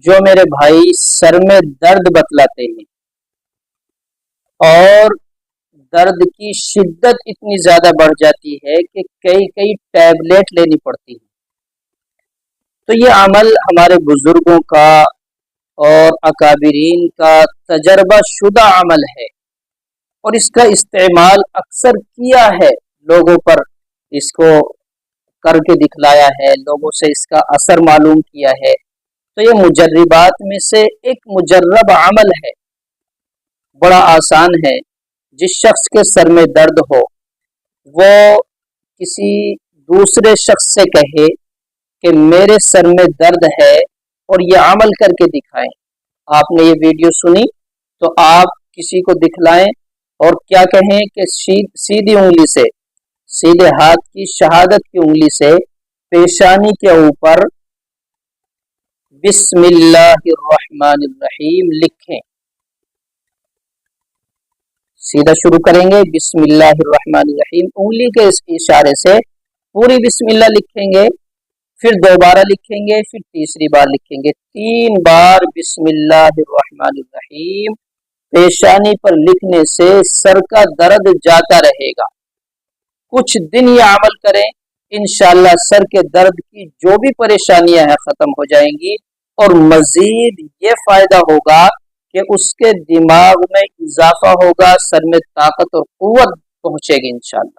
جو میرے بھائی سر میں درد بتلاتے ہیں اور درد کی شدت اتنی زیادہ بڑھ جاتی ہے کہ کئی کئی ٹیبلٹ لینی پڑتی ہے، تو یہ عمل ہمارے بزرگوں کا اور اکابرین کا تجربہ شدہ عمل ہے، اور اس کا استعمال اکثر کیا ہے لوگوں پر، اس کو کر کے دکھلایا ہے، لوگوں سے اس کا اثر معلوم کیا ہے۔ تو یہ مجربات میں سے ایک مجرب عمل ہے، بڑا آسان ہے۔ جس شخص کے سر میں درد ہو وہ کسی دوسرے شخص سے کہے کہ میرے سر میں درد ہے اور یہ عمل کر کے دکھائیں۔ آپ نے یہ ویڈیو سنی تو آپ کسی کو دکھلائیں اور کیا کہیں کہ سیدھی انگلی سے، سیدھے ہاتھ کی شہادت کی انگلی سے پیشانی کے اوپر بسم اللہ الرحمن الرحیم لکھیں۔ سیدھا شروع کریں گے بسم اللہ الرحمن الرحیم، انگلی کے اس اشارے سے پوری بسم اللہ لکھیں گے، پھر دوبارہ لکھیں گے، پھر تیسری بار لکھیں گے، 3 بار بسم اللہ الرحمن الرحیم پیشانی پر لکھنے سے سر کا درد جاتا رہے گا۔ کچھ دن یہ عمل کریں، انشاءاللہ سر کے درد کی جو بھی پریشانیاں ہیں ختم ہو جائیں گی، اور مزید یہ فائدہ ہوگا کہ اس کے دماغ میں اضافہ ہوگا، سر میں طاقت اور قوت پہنچے گی انشاءاللہ۔